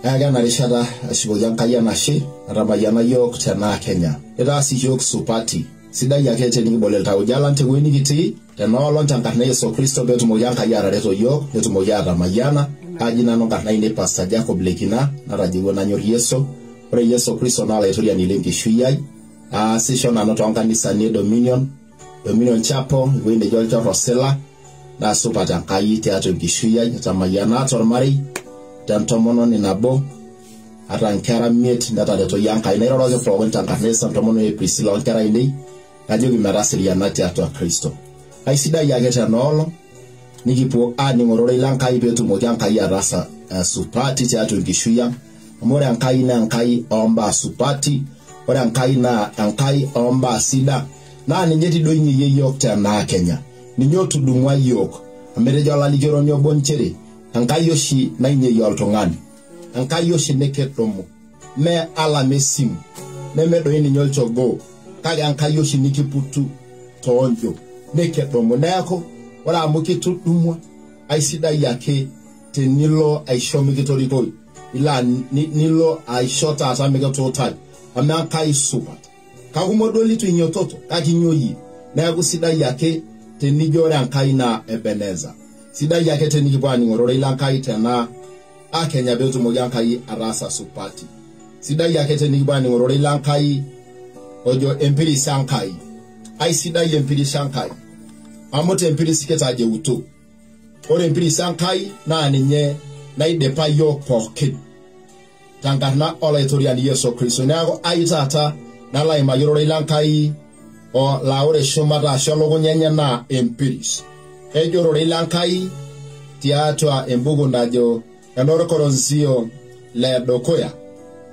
Aga narishada ashiboyan kaya nashi ramayana yok tena Kenya. Ida si yok supati. Sida yake teni bolel ta ujala nte weni giti. Tena olonta nkarna Yesu Kristo betu moyan kaya rareto yok. Betu moyan ramayana. Ajina nonkarna ine pasta Jacob Lekina. Narajigo na nyori Yesu. Ore Yesu Kristo nala etoria nilengi shuyai. Sisho na noto kanisa ni Dominion Chapel. Wende jolcho Rosella. Na supata nkayi teatro nkishuyai. Tamayana atormari. Tantomono ni nabo atankara miet ndata leto yanka inairoroge flowen tankanesa tantomono e Priscilla onkara indi kajogi marasili ya nati ato a Kristo aisida yageta nolo nikipo ani ngorore ilanka ibetu mojanka ya rasa supati teatro nkishuya amore ankai na ankai omba supati ore ankai na ankai omba sida na ninjeti doinyi yeyokta na Kenya ninyotu dumwa yok amerejo alaligero nyobonchere Ankayoshi na inye yoltongani. Ankayoshi neketomo. Me ala mesimu. Me do ini nyolcho go. Kage ankayoshi nikiputu toonjo. Neketomo. Nayako wala amukitu dumwa. Aisida yake te nilo aishomikitorikoi. Ila nilo aishota asamikatotai. Ame ankai supat. Kagumodoli tu inyototo. Kagi nyoyi. Nayako sida yake te nijore ankai na Ebeneza. Sida yake teni kibwani ngorore ilankai tena Kenya betu mojankai arasa supati. Sida yake teni kibwani ngorore ilankai ojo empiri sankai. Ai sida empiri sankai. Amote empiri siketa je uto. Ore empiri sankai na aninye na idepa yo pocket. Tangarna ola etoria ni Yesu Kristo. Nago aitata na la imayoro ilankai o la ore shomata shologo nyenya na empiris. Ejoro ilankai tiatwa embugu ndajo enoro koronzio le dokoya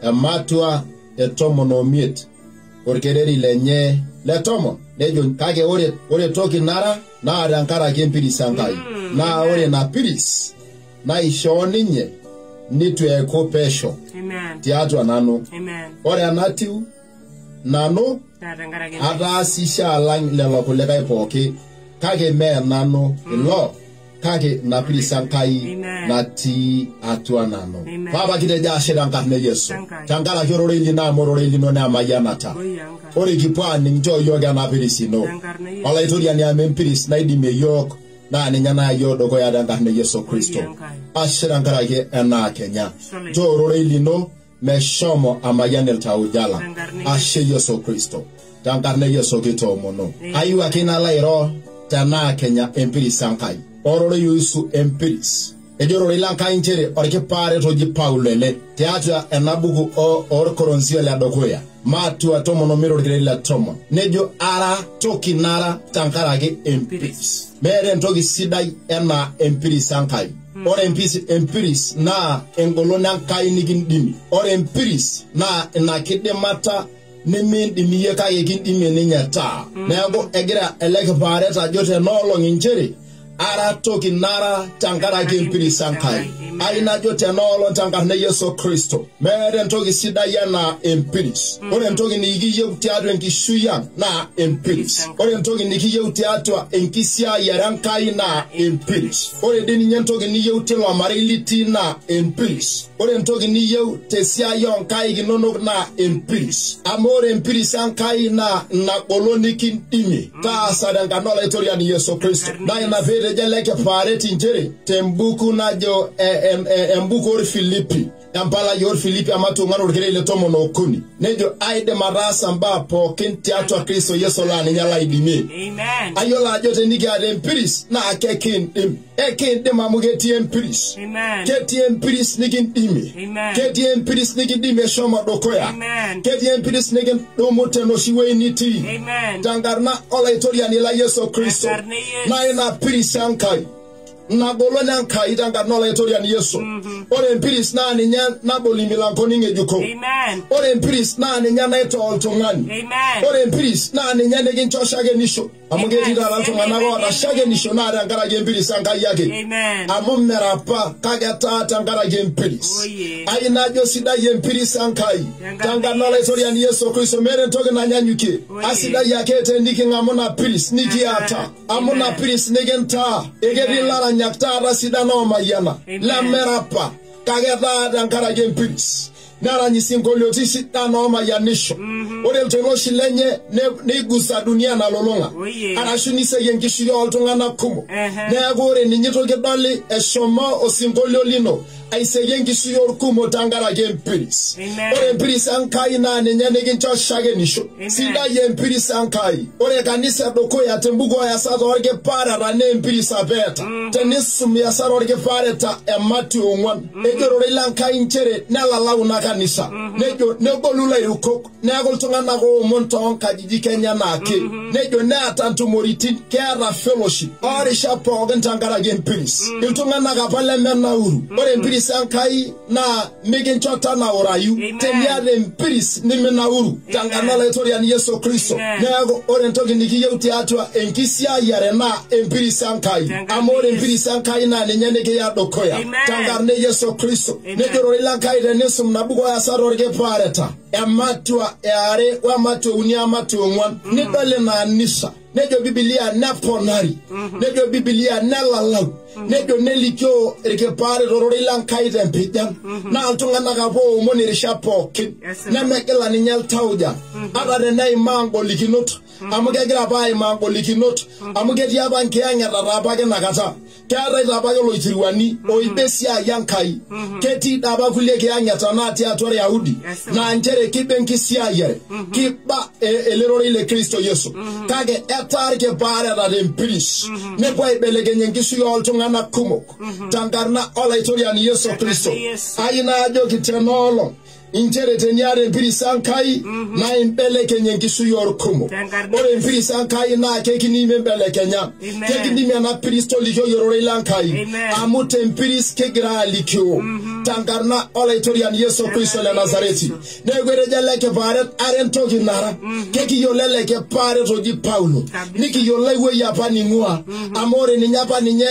amatua etomo no miet orkereri lenye le tomo nejo kage ore toki nara na arankara kempiri sankai na ore na piris na ishoninye nitu eko pesho amen tiatwa nano amen ore anatiu nano ata sisha lang le lokuleka ipoke kage me nano ilo kage na pilisankai na ti atua nano baba kide ja sheda nkarne Yesu tangala jorore ili na morore ili no na mayanata ore kipani njo yoga na pilisino wala itoria ni amempilis na idi meyok na nyana yodo ko ya nkarne Yesu Kristo ashira nkarage na Kenya jorore ili no meshomo amayanel taujala ashe Yesu Kristo tangarne Yesu kito mono ayu akina lairo tana Kenya empiris sankai ororo yusu empiris ejoro ilanka inchere orike pare toji paulele teatra enabugu or koronzio la dokoya matu atomo no miro la tomo nejo ara toki nara tankarage empiris mere ntogi sidai ena empiris sankai or empiris na engolona kai nigindimi or empiris na kidemata Nimin dimiye ka yekin dimi ninyata. Nego egira eleke pareta jote no inchere. Ara toki nara tankara kimpiri sankai. Aina jote no long tankar ne Yesu Kristo. Mere toki sida yana empiris. Ore toki niki yeutiatu enkishuya na empiris. Ore toki niki yeutiatu enkisia yarankai na empiris. Ore deni nyentoki ni yeutelo amariliti na empiris. Ore toki ni yeutesia yonkai ginonok na empiris. Amore empiris ankai na koloni kintimi. Ta sadanganola etoria ni Yesu Kristo. Na ina vede jeleke pareti njere. Tembuku najo embuku ori Filipi. Yampala yor Filipi amatu ngano rikere ile tomo no kuni. Nejo aide marasa mba po kinti atua Kristo Yesu la ninyala idime. Amen. Ayola jote niki ade empiris na akekin dim. Ekin dim amugeti empiris. Amen. Keti empiris nikin dime. Amen. Keti empiris nikin dime shoma dokoya. Amen. Keti empiris nikin domote no shiwe niti. Amen. Tangarna ola itoria nila Yesu Kristo. Na ina piris yankai. Na bolona nkai tangarna itoria ni Yesu. Ore empiris na ninya na bolimilankoni ngejuko. Amen. Ore empiris na ninya na eto oltongani. Amen. Ore empiris na ninya neginchoshage nisho. Amugeti dalantongana go atashage nisho na rangara empiris ankai yake. Amen. Amumera pa kagata tangara empiris. Aina jo sida empiris ankai. Tangarna itoria ni Yesu Kristo mere toge na nyanyuke. Asida yake tendiki ngamona piris niki ata. Amona piris negenta. Egeri lara nyakta rasida no mayana. La merapa kake taata tenkaraki empiris nerany isinkolioitin sidan oomayianisho. Ore iltoloshi lenye neigusa dunia nalulung'a arashu niseyie enkishui ooltung'anak kumok. Neeku ore ninye toki idoli eshomo osinkolio lino aiseyie enkishui orkumok tenkaraki empiris. Ore empiris Enkai naa ninye nikincho shakenisho. Sidai empiris Enkai. Ore kanisa edukuya tembuku oesata orkipaareta naa empiris apa eeta. Tenisum esata orkipaareta Matthew 4 ejorore ilo Enkai nchere nelalau ina kanisa. Nejo negolu ilairukok neeku iltung'anak oomon toonkajijik enye naake. Nejo neeta ntumoritin keeta fellowship orisha pookin tenkaraki empiris. Iltung'anak apa lemenauru. Ore empiris Enkai naa mikincho tanaurayu teniata empiris niminauru tenkana olaitoriani Yesu Kristo. Neeku ore entoki nikiyieu tiatua enkisiayiare naa empiris Enkai. Amu ore empiris Enkai naa ninye nikiya dukuya tenkarna Yesu Kristo. Nejorore ilo Enkai tenisum nabuku oesata orkipaareta Matthew 2 we Matthew 3 Matthew 4 nidol ina anisa. Nejo Biblia neponari. Nejo Biblia nelalau. Nejo nelikio irkipaareta orore ilo Enkai tempijan. Naa iltung'anak apa oomon irishat pookin. Nemegila ninye iltauja. Ata teneimaa ngolikinot. Amu kegira apa aimaa ngolikinot. Amu ketii apa nkiyang'etata apake inakata. Keetai apake oloitiruani oibesiai Enkai. Ketii apa kulie kiyang'eta natii atua Yahudi. Naa nchere kiba enkisiayiare. Kiba elerore ile Kristo Yesu. Kake etaa irkipaareta tempiris. Nepuo aibelekeny enkishui ooltung'anak kumok. Tenkarna olaitoriani Yesu Kristo. Aina ajoki tenaolong inchere teniata empiris Enkai naa imbelekeny enkishui orkumok. Ore empiris Enkai naa kekinim embelekenya. Kekinim ena piris tolikio yorore ilo Enkai. Amu tempiris kigira alikio tenkarna olaitoriani Yesu Kristo le Nazareti. Neeku etejo ele kipaaret are entoki nara. Kekiyiolo ele kipaaret oji Paulo. Nikiyiolo ewuei apa ning'ua. Amu ore ninye apa ninye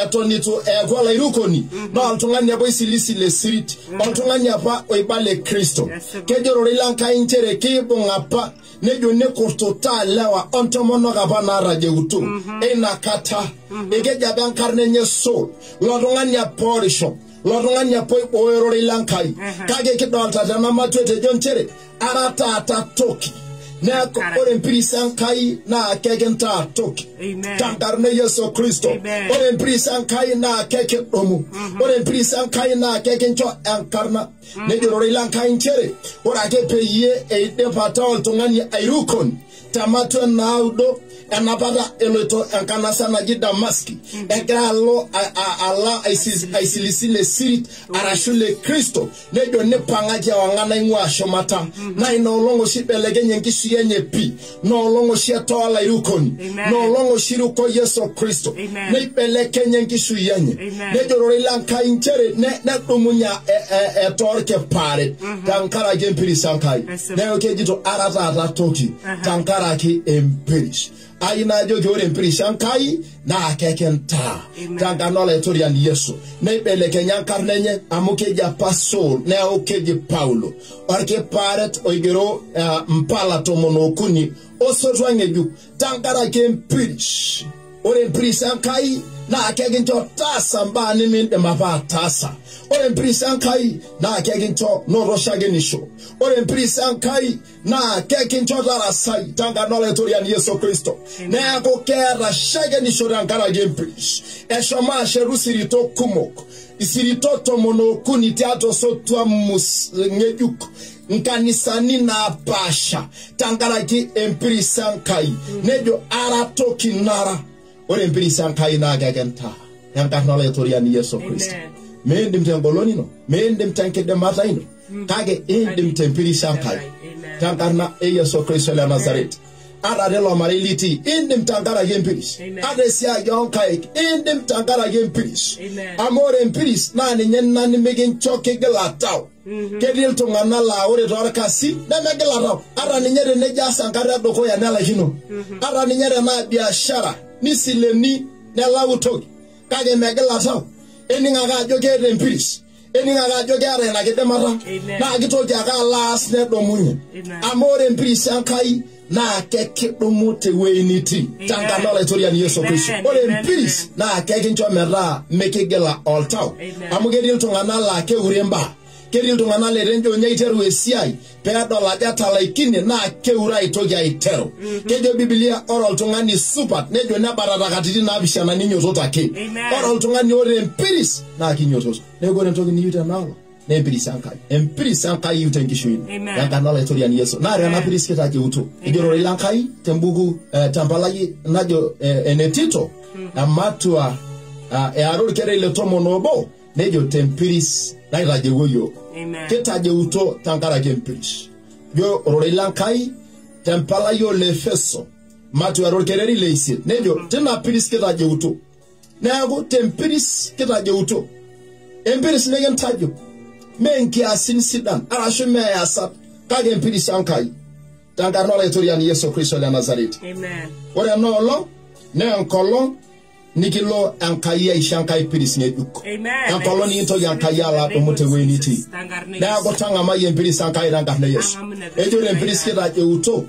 etonitu eeku olairukoni naa oltung'ani apa oisilisile sirit. Oltung'ani apa oibale Kristo. Kejorore ilo Enkai nchere kiibung apa nejo nekurtutaa lewa ontomonok apa naarajeuto. Eina kata ekejo apa enkarna enye Saul. Ilo tung'ani apa orisho. Ilo tung'ani apa oirore ilo Enkai. Kake kidolta tena Matthew etejo nchere ara taata toki. Neeku ore empiris Enkai naa kekintaa toki tenkarna Yesu Kristo. Ore empiris Enkai naa kekidumu. Ore empiris Enkai naa kekincho enkarna. Nejorore ilo Enkai nchere ore ake peyie eidipata oltung'ani airukoni te Matthew 9 enapata eloito enkanasa naji Damaski. Egira alo aisilisile sirit arashu le Kristo. Nejo nipang'aki ewang'an aing'ua shumata. Na ina olong oshi ibelekenye enkishui enye pi. Na olong oshi etaa olairukoni. Na olong oshi iruko Yesu Kristo. Neibelekenye enkishui enye. Nejorore ilo Enkai nchere nedumunye etaa orkipaaret tenkaraki empiris Enkai. Neeku kejito ara taata toki tenkaraki empiris. Aina ajoki ore empiris Enkai naa kekintaa tenkarna olaitoriani Yesu. Neibelekenya enkarna enye amu keji apa Saul neeku keji Paulo. Orkipaaret oigero mpala 13 osotua ng'ejuk tenkaraki empiris. Ore empiris Enkai naa kekincho taasa mbaa nimindim apa ataasa. Ore empiris Enkai naa kekincho noto shakenisho. Ore empiris Enkai naa kekincho tarasai tenkarna olaitoriani Yesu Kristo. Neeku keeta shakenisho tenkaraki empiris. Eshomo ashetu siritok kumok. Isiritok 13 tiatua osotua ng'ejuk nkanisani naapasha tenkaraki empiris Enkai. Nejo ara toki nara. Ore empiris Enkai naa kekintaa tenkarna olaitoriani Yesu Kristo. Meendim tengoloni no, meendim tenkidimata ino. Kake indim tempiris Enkai tenkarna Yesu Kristo le Nazareti. Ata lelo marei litii indim tenkaraki empiris. Ata esiai onkaik indim tenkaraki empiris. Amu ore empiris naa ninye nimikincho kigila tau. Ketii iltung'anak laa ore toorkasi nemegila tau. Ata ninye tenejo asa enkata edukuya nelaikino. Ata ninye tenaa biashara nisileni nelau toki. Kake megila tau. Ening ake ajo keeta empiris. Ening ake ajo keeta ina kidimata. Naa kitoki ake alo aas nedumunye. Amu ore empiris Enkai na kekidumu tewei niti tankana olaitorian Yesu Kristo ore empiris na kekincho metaa mekigila oltau amu ketii iltung'anak laa keuremba ketii iltung'anak lerenjo nye iteru esiai peedol ajo etalaikine naa keure aitoki aiteru kejo Biblia ore oltung'ani supat nejo nebatata katitin naapishana ninyototo ake ore oltung'ani ore empiris naa kinyototo neeku ore entoki niyieu tenaalo empiris Enkai yieu tenkishui ino tankana olaitorian Yesu naa ena piris kitajeuto igero ilo Enkai tembuku tempalai najo ene Tito ematua eare orkere ile 11 nejo tempiris naitajeuo yiok kitajeuto tankaraki empiris yo ilo Enkai tempalai ole Efeso matua eare orkere ile 8 nejo tina piris kitajeuto neeku tempiris kitajeuto empiris nekintajo menkiasin sidan arashu meyasat kake empiris Enkai tankarna olaitorian Yesu Kristo le Nazareti ore enoolong ne enkolong nikilo Enkai aisho Enkai piris ng'ejuk enkolong nikintoki Enkai ala adumu tewei nitii neeku tang'amai empiris Enkai tankarna Yesu ejo ore empiris kitajeuto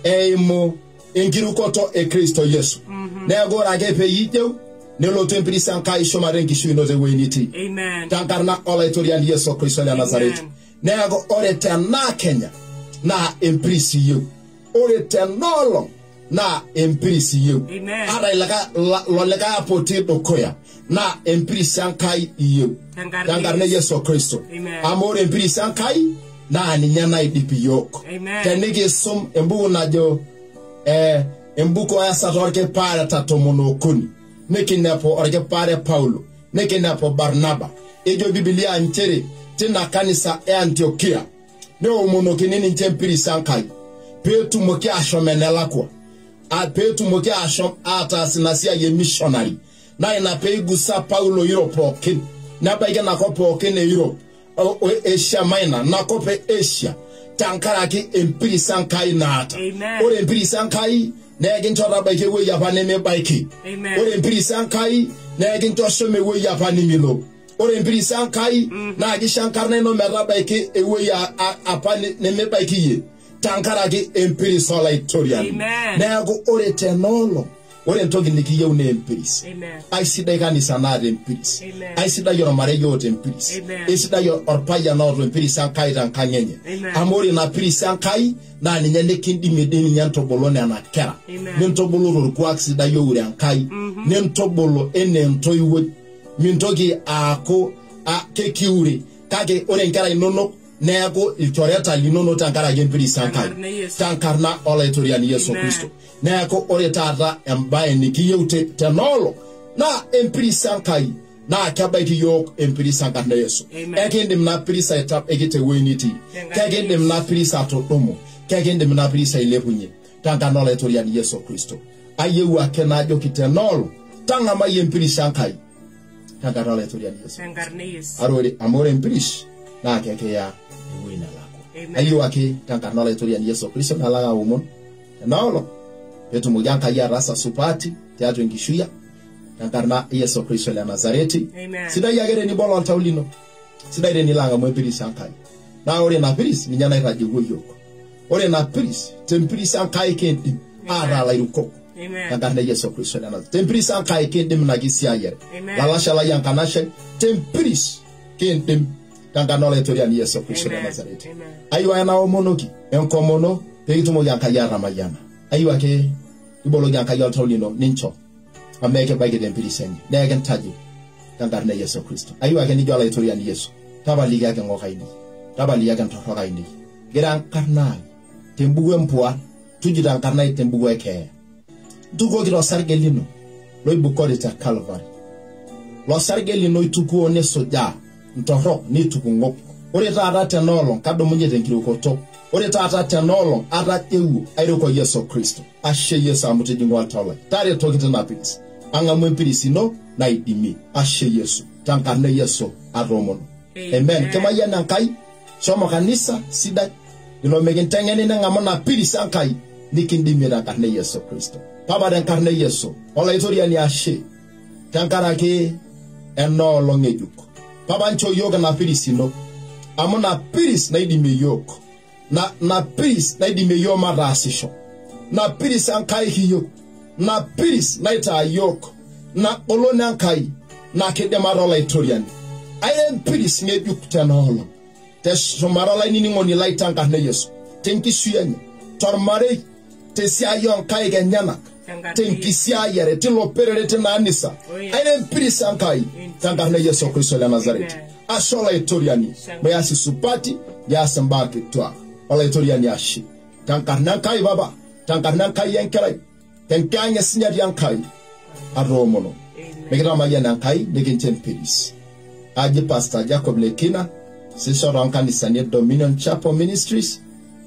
eimu enkirukoto e Kristo Yesu neeku ore ake peyieu nelotu empiris Enkai shumata enkishui ino tewei nitii tankarna olaitorian Yesu Kristo le Nazareti neeku ore tena Kenya na empiris yieu ore tenolong na empiris yieu ata lolikae apoti dukuya na empiris Enkai yieu tankarna Yesu Kristo amu ore empiris Enkai na ninye naidip yiok tenikisum embuku najo embuku oyasata orkipare 13 nikinepo orkipare Paulo nikinepo Barnaba ejo Biblia nchere tina kanisa e Antiokia neomonokini ninche empiris Enkai peetumoki ashom enelakwa peetumoki ashom ataas ina siai e missionary na ina peigusa Paulo Europe pookin nebaiki nakop pookin e Europe Asia Minor nakop Asia tankaraki empiris Enkai naata ore empiris Enkai nekincho tabaiki ewei apa nemebaiki ore empiris Enkai nekincho shom ewei apa nimilo ore empiris Enkai naa kisho enkarna ino metabaiki ewei apa nemebaiki yie tankaraki empiris olaitorian neeku ore tenolo ore entoki nikiyieu na empiris aisidai kanisa naata empiris aisidai ormarei oota empiris aisidai orpayian oota empiris Enkai tenkang' enye amu ore ina piris Enkai naa ninye nikindimie ninye ntubulu nena kera nintubulu torkuak sidai oure Enkai nintubulu ene ntoiwuoi mintoki aaku kekiure kake ore nkera inonok neeku ilchoreta linono tankaraki empiris Enkai tankarna olaitorian Yesu Kristo neeku ore taata embaye nikiyieu tenolo na empiris Enkai na kebaiki yiok empiris enkarna Yesu ekindim na piris aitap ekitewei nitii kekindim na piris atudumu kekindim na piris ailepunye tankarna olaitorian Yesu Kristo ayieu ake najoki tenolo tang'amai empiris Enkai tankarna olaitorian Yesu arore amore empiris na kekeya ewei nalakwa ayieu ake tankarna olaitorian Yesu Kristo nalaka umon tenolo petumoki Enkai ataasa supati tiatua enkishui tankarna Yesu Kristo le Nazareti sidai ake tenibol oltau lino sidai tenilo ang'amu empiris Enkai na ore ina piris ninye naitajeuo yiok ore ina piris tempiris Enkai kindim aata lairukok tankarna Yesu Kristo le Nazareti tempiris Enkai kindim nakisiayere lalasha lai enkanashe tempiris kindim tankarna olaitorian Yesu Kristo le Nazareti ayieu ena omonoki enkomono peekitumoki Enkai atamayiana ayieu ake iboloki Enkai oltau lino nincho ameke baiki tempiris enye nekintaji tankarna Yesu Kristo ayieu ake nijo olaitorian Yesu tapaliki ake ng'okaini tapaliki ake ntorrokaini gira enkarna tembuku empua tujita enkarna tembuku ekeeya tukoki tosarge lino loibukori te Calvary losarge lino itukuo nisujaa ntorrok nituku ng'ok ore taata tenolong kadumunye tenkirukoto ore taata tenolong atajeuo airoko Yesu Kristo ashe Yesu amutijing'ua oltau tare tokitin napiris ang'amu empiris ino naidimi ashe Yesu tankarna Yesu atomono amen kemayian Enkai shomo kanisa sidai ilo mikinteng'eni neng'amu na piris Enkai nikindimie tankarna Yesu Kristo papa tankarna Yesu olaitorian ashe tankaraki enoolong ng'ejuk papa ncho yiok na piris ino amu na piris naidimie yiok na piris naidimie yiok mataasisho na piris ankai hiyo na piris naita yok na olona ankai na kedemaro laitorian ayen piris ngejuk tanolo te somara nini ngoni laitanga na Yesu tenki suyanya tormare te sia yon kai genyana tenki sia yere te loperere te na anisa ayen piris ankai tanga na Yesu Kristo la Nazareti ashola itoriani mayasi supati ya sambaki twa wala itoriani ashi tankarna kai baba tankarna kai yankai tankanya sinya yankai aromono mekira mayana kai negenchen piris aje pastor Jacob Lekina sisho kanisa ni Dominion Chapel Ministries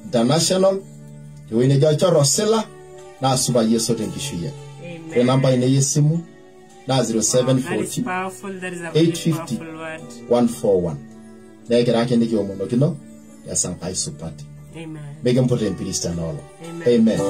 International yewene jacho Rosela na suba Yesu tenkishuye the number ine yesimu na 0740 850 141 nekira kende ki omuno kino ya sankai supati amen bege mpote mpirista nolo amen